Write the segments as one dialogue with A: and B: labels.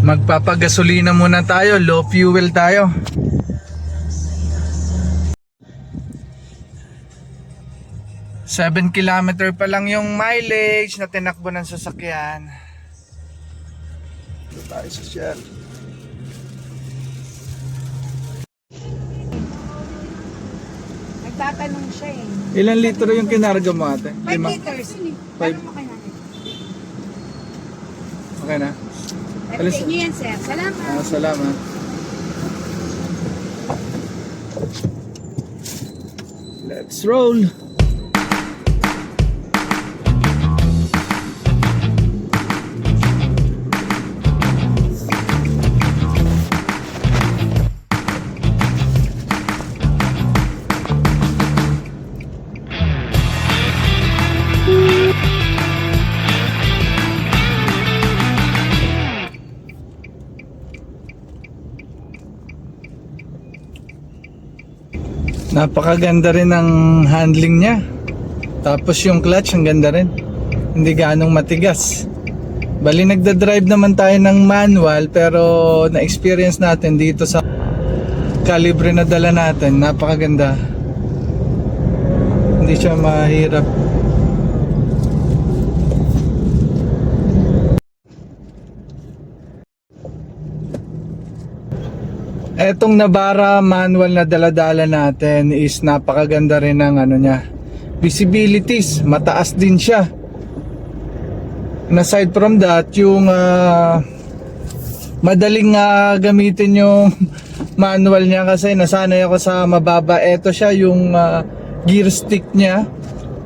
A: Magpapagasolina muna tayo, low fuel tayo. Kilometer pa lang yung mileage na tinakbo ng sasakyan. Ito tayo sa Shell.
B: Nagtatanong siya eh.
A: Ilan litro yung kinarga mo, ate?
B: 5 liters.
A: Five.
B: Tanong mo kay nanay.
A: Okay na? Alis-
B: Niyo yan, sir. Salamat.
A: Salamat. Let's roll. Napakaganda rin ng handling niya. Tapos yung clutch, ang ganda rin. Hindi ganong matigas. Bali nagda-drive naman tayo ng manual, pero na-experience natin dito sa calibre na dala natin. Napakaganda. Hindi siya mahirap. Etong Navara manual na daladala natin is napakaganda rin ng ano niya, visibilities, mataas din siya. And aside from that, yung madaling gamitin yung manual niya kasi nasanay ako sa mababa. Ito siya yung gear stick niya,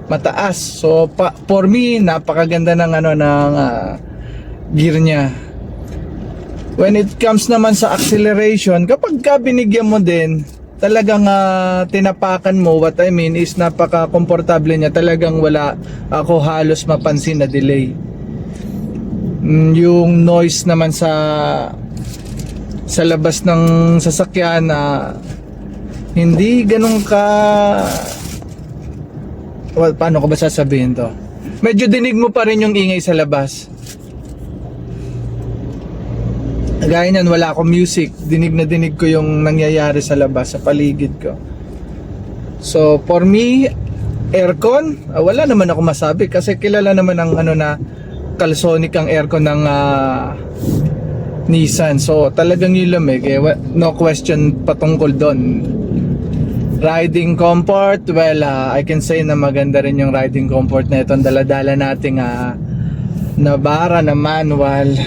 A: mataas. So for me, napakaganda ng ano ng gear niya. When it comes naman sa acceleration, kapag ka binigyan mo din, talagang tinapakan mo, what I mean is napaka-komportable niya. Talagang wala ako halos mapansin na delay. Yung noise naman sa labas ng sasakyan na hindi ganun ka... Well, paano ko ba sasabihin to? Medyo dinig mo pa rin yung ingay sa labas. Gaya niyan, wala akong music. Dinig na dinig ko yung nangyayari sa labas, sa paligid ko. So, for me, aircon, wala naman ako masabi kasi kilala naman ang ano na Calsonic ang aircon ng Nissan. So, talagang yung lamig, no question patungkol doon. Riding comfort, well, I can say na maganda rin yung riding comfort na itong daladala nating Navara na manual.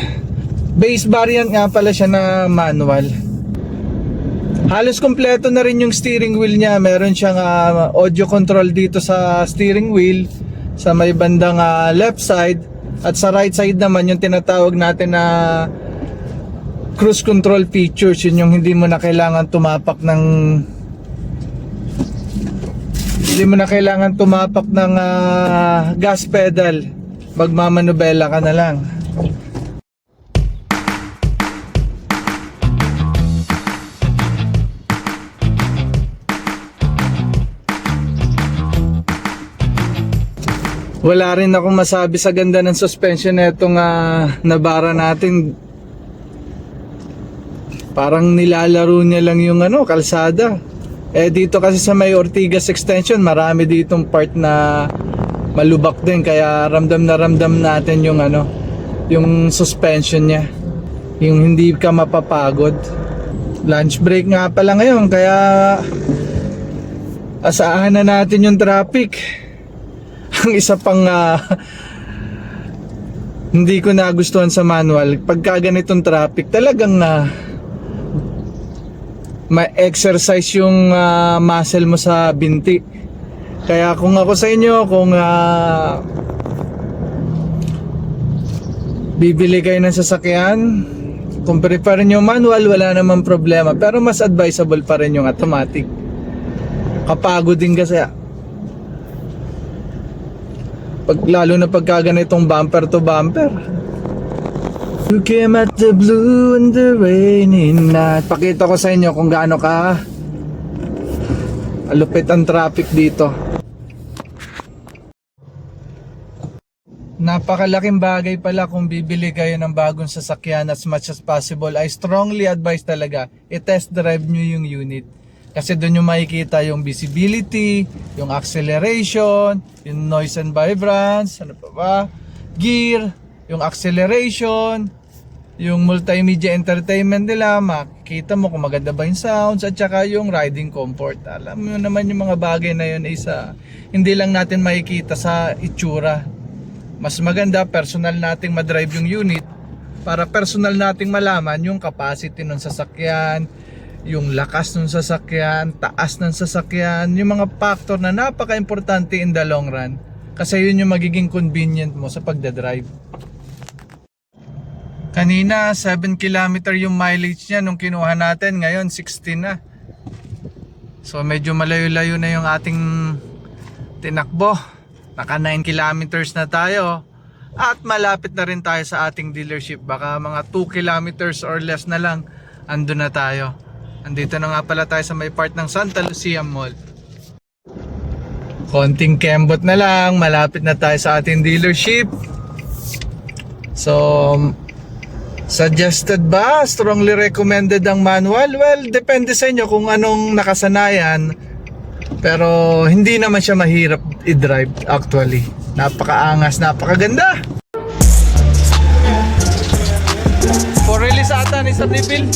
A: Base variant nga pala siya na manual. Halos kompleto na rin yung steering wheel niya. Meron siyang audio control dito sa steering wheel, sa may bandang left side. At sa right side naman yung tinatawag natin na cruise control features. Yun yung hindi mo na kailangan tumapak ng gas pedal. Magmamanubela ka na lang. Wala rin akong masabi sa ganda ng suspension na itong Navara natin. Parang nilalaro niya lang yung kalsada. Dito kasi sa may Ortigas extension, marami ditong part na malubak din, kaya ramdam na ramdam natin yung yung suspension niya. Yung hindi ka mapapagod. Lunch break nga pala ngayon, kaya asahan na natin yung traffic. Ang isa pang hindi ko nagustuhan sa manual, pagka ganitong traffic, talagang ma-exercise yung muscle mo sa binti. Kaya kung ako sa inyo, kung bibili kayo ng sasakyan, kung prefer nyo manual, wala namang problema. Pero mas advisable pa rin yung automatic. Kapagod din kasi. Lalo na pagka ganitong bumper to bumper. You came at the blue and the rainy night. Pakita ko sa inyo kung gaano ka malupit ang traffic dito. napakalaking bagay pala kung bibili kayo ng bagong sasakyan. As much as possible, I strongly advise talaga i-test drive nyo yung unit. Kasi doon nyo makikita yung visibility, yung acceleration, yung noise and vibrance, ano pa ba, gear, yung acceleration, yung multimedia entertainment nila, makikita mo kung maganda ba yung sounds, at saka yung riding comfort. Alam mo naman yung mga bagay na yun isa, hindi lang natin makikita sa itsura. Mas maganda personal nating madrive yung unit para personal nating malaman yung capacity ng sasakyan, yung lakas ng sasakyan, taas ng sasakyan, yung mga factor na napaka-importante in the long run. Kasi yun yung magiging convenient mo sa pagdadrive. Kanina 7 km yung mileage niya nung kinuha natin, ngayon 16 na. So medyo malayo-layo na yung ating tinakbo. Naka 9 kilometers na tayo. At malapit na rin tayo sa ating dealership. Baka mga 2 kilometers or less na lang andun na tayo. Andito na nga pala tayo sa may part ng Santa Lucia Mall. Konting kembot na lang, malapit na tayo sa ating dealership. So suggested ba? Strongly recommended ang manual? Well, depende sa inyo kung anong nakasanayan. Pero hindi naman siya mahirap i-drive actually. Napakaangas, napakaganda. For release ata ni Sir Neville.